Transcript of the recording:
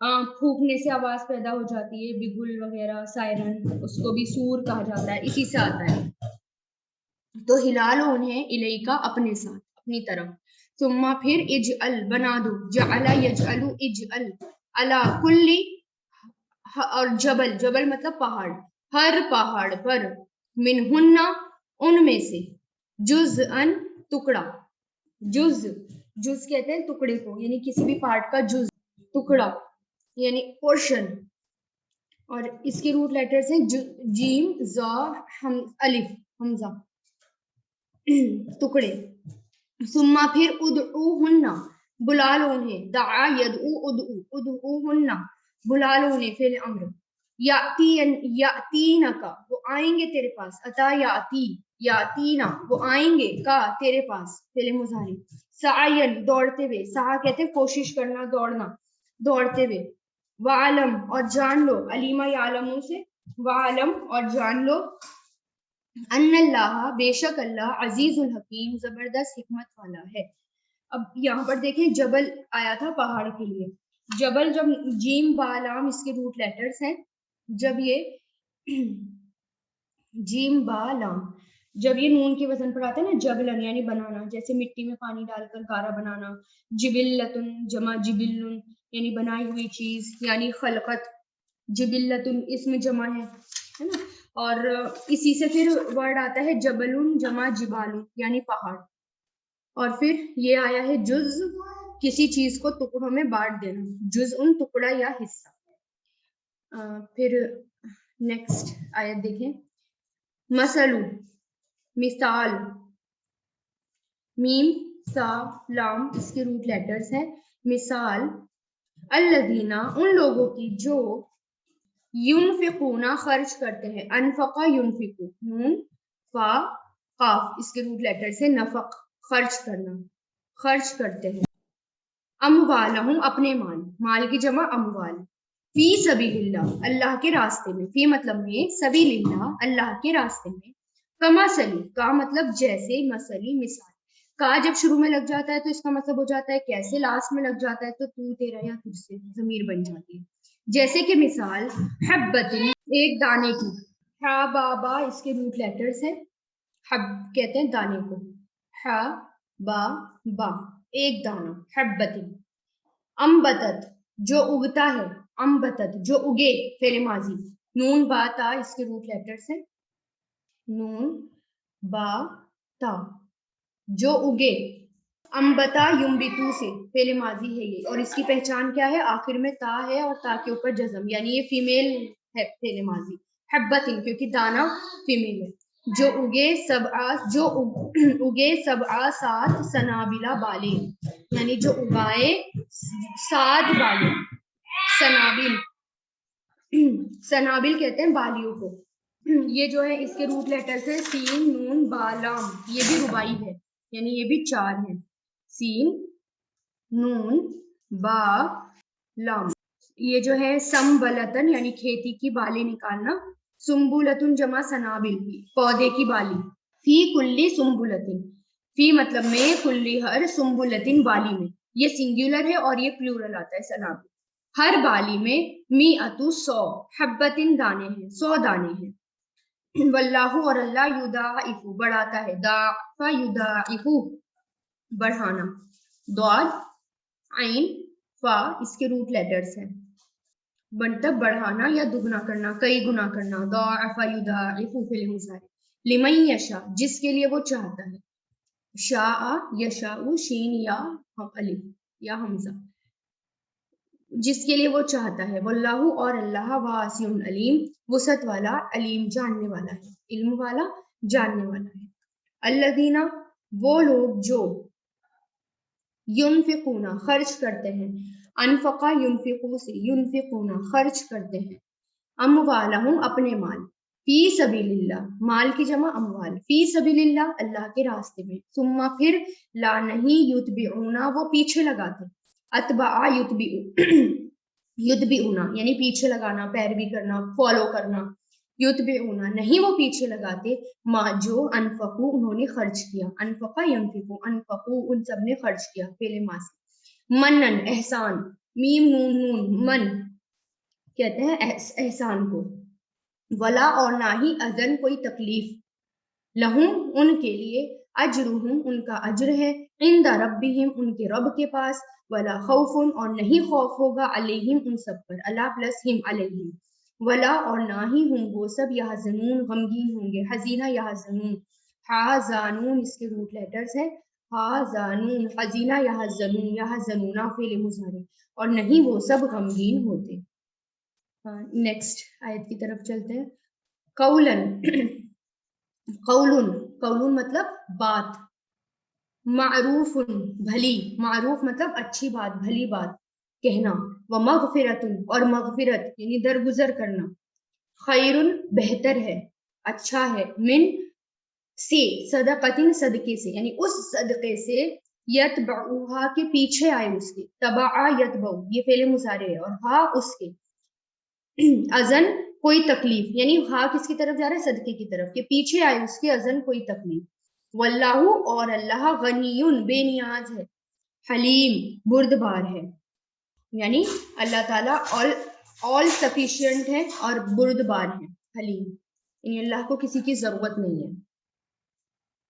پھونکنے سے آواز پیدا ہو جاتی ہے، بگل وغیرہ، سائرن، اس کو بھی سور کہا جاتا ہے، اسی سے آتا ہے. تو ہلا لو انہیں الیکا اپنے ساتھ، اپنی طرف. ثم پھر اجعل بنا دو، جعل یجعل اجعل، علی کلی، اور جبل، جبل مطلب پہاڑ، ہر پہاڑ پر، منہن ان میں سے، جزءا ٹکڑا، جز، جز کہتے ہیں ٹکڑے کو، یعنی کسی بھی پارٹ کا جز، ٹکڑا یعنی پورشن. اور اس کے روٹ لیٹرز ہیں جیم، زا، الف، حمزہ، ٹکڑے. ثم پھر ادعوہن، بلا لو انہیں، دعا یدعو ادعو، ادعوہن، بلا لو انہیں، فعل امر. یاتینک، وہ آئیں گے تیرے پاس، اتا یاتی، یاتینا، وہ آئیں گے، کا تیرے پاس، فعل مضارع. سعین، دوڑتے ہوئے، سعی کہتے ہیں کوشش کرنا، دوڑنا، دوڑتے ہوئے. وعلم، اور جان لو، علیمہ یعلمو سے، وعلم، اور جان لو، ان اللہ، بے شک اللہ، عزیز الحکیم، زبردست حکمت والا ہے. اب یہاں پر دیکھیں جبل آیا تھا پہاڑ کے لیے. جبل جب جیم با لام اس کے روٹ لیٹرز ہیں، جب یہ جیم با لام، جب یہ نون کے وزن پر آتا ہے نا، جبلن یعنی بنانا، جیسے مٹی میں پانی ڈال کر گارا بنانا. جبلتن جمع جبلن یعنی بنائی ہوئی چیز، یعنی خلقت. جبلتن اس میں جمع ہے نا. اور اسی سے پھر ورڈ آتا ہے جبلن جمع جبالن یعنی پہاڑ. اور پھر یہ آیا ہے جز، کسی چیز کو ٹکڑوں میں بانٹ دینا، جز ان ٹکڑا یا حصہ. پھر نیکسٹ آیت دیکھیں. مثل، مثال، میم، سا، لام اس کے روٹ لیٹرز ہیں. مثال، الذین، ان لوگوں کی جو، ینفقون خرچ کرتے ہیں، انفقا ینفقو، نون، فا، قاف اس کے روٹ لیٹرز ہیں. نفق خرچ کرنا، خرچ کرتے ہیں. اموالہم اپنے مال، مال کی جمع اموال. فی سبیل اللہ، اللہ کے راستے میں، فی مطلب میں، سبیل اللہ اللہ کے راستے میں. کمثلی، کا مطلب جیسے، مثلی مثال. کا جب شروع میں لگ جاتا ہے تو اس کا مطلب ہو جاتا ہے کیسے، لاسٹ میں لگ جاتا ہے تو تیرا یا تجھ سے ضمیر بن جاتی ہے. جیسے کہ مثال، حبت، ایک دانے کی. ہا با با اس کے روٹ لیٹرز ہیں. حب کہتے ہیں دانے کو، ہا با با ایک دانہ، حبت. امبتت، جو اگتا ہے، امبتت جو اگے، فعل ماضی. نون با تا اس کے روٹ لیٹرز ہیں. نون با تا، جو اگے. امبتا ینبتو سے، فعل ماضی ہے یہ، اور اس کی پہچان کیا ہے، آخر میں تا ہے اور تا کے اوپر جزم، یعنی یہ فیمیل ہے فعل ماضی. حبتن کیونکہ دانا فیمیل ہے. جو اگے سبعہ، جو اگے سبعہ سات، سنابلا بالے یعنی جو اگائے 7 بالے. سنابل، سنابل کہتے ہیں بالیوں کو. یہ جو ہے اس کے روٹ لیٹر ہے سین، نون، با، لام. یہ بھی ربائی ہے یعنی یہ بھی 4 ہیں. سین، نون، با، لام. یہ جو ہے سمبلتن یعنی کھیتی کی بالی نکالنا. سنبولتن جمع سنابل، پودے کی بالی. فی کلی سنبولتن، فی مطلب میں، کلی ہر، سنبولتن بالی میں. یہ سنگولر ہے اور یہ پلورل آتا ہے سنابل. ہر بالی میں، میاتو 100، حبتن دانے ہیں، 100 دانے ہیں. واللہ، اور اللہ، یضاعف بڑھاتا ہے، ضاعف یضاعف بڑھانا. ضاد، عین، فا اس کے روٹ لیٹرز ہیں. مطلب بڑھانا یا دگنا کرنا، کئی گنا کرنا. ضاعف یضاعف فعل مضارع. لمن یشاء، جس کے لیے وہ چاہتا ہے. شاء یشاء، شین یا الف یا حمزہ، جس کے لیے وہ چاہتا ہے. واللہ، اور اللہ، واسع علیم، وسعت والا، علیم جاننے والا ہے، علم والا، جاننے والا ہے. الذین، وہ لوگ جو، ینفقون خرچ کرتے ہیں، انفقا ینفقو سے، ینفقون خرچ کرتے ہیں. اموالہم اپنے مال. فی سبیل اللہ، مال کی جمع اموال. فی سبیل اللہ اللہ کے راستے میں. ثم پھر، لا نہیں، یتبعون وہ پیچھے لگاتے. اتبع یتبع، یتبعون یعنی پیچھے لگانا، پیروی کرنا، فالو کرنا. یتبعون نہیں وہ پیچھے لگاتے، ما جو، انفقو انہوں نے خرچ کیا. انفقا ینفقو، انفقو ان سب نے خرچ کیا، فعل ماضی. منن احسان، میم نون نون من کہتے ہیں احسان کو. ولا اور نہ ہی اذن کوئی تکلیف. لہم ان کے لیے اجرہم ان کا اجر ہے عند ربہم ان کے رب کے پاس. ولا خوف اور نہیں خوف ہوگا علیہم ان سب پر. اللہ پلس ہم علیہم. ولا اور نہ ہی ہم وہ سب یحزنون غمگین ہوں گے. حزینہ یحزنون. حازانون اس کے روٹ لیٹرز ہیں. حازانون حزینہ یحزنون یحزنون فعل مضارع. اور نہیں وہ سب غمگین ہوتے. نیکسٹ آیت کی طرف چلتے ہیں. قولن قولن قولن مطلب بات. معروف بھلی. معروف مطلب اچھی بات بھلی بات کہنا. ومغفرت اور مغفرت یعنی درگزر کرنا. خیر بہتر ہے اچھا ہے. من سے صدقتن صدقے سے یعنی اس صدقے سے یتبعوہا کے پیچھے آئے اس کے. تبع یتبع یہ فعل مضارع ہے اور ہا اس کے. اذن کوئی تکلیف یعنی ہا کس کی طرف جا رہا ہے صدقے کی طرف کہ پیچھے آئے اس کے اذن کوئی تکلیف. واللہ اور اللہ غنی بے نیاز ہے. حلیم بردبار ہے یعنی اللہ تعالیٰ all sufficient ہے اور بردبار ہے. حلیم یعنی اللہ کو کسی کی ضرورت نہیں ہے.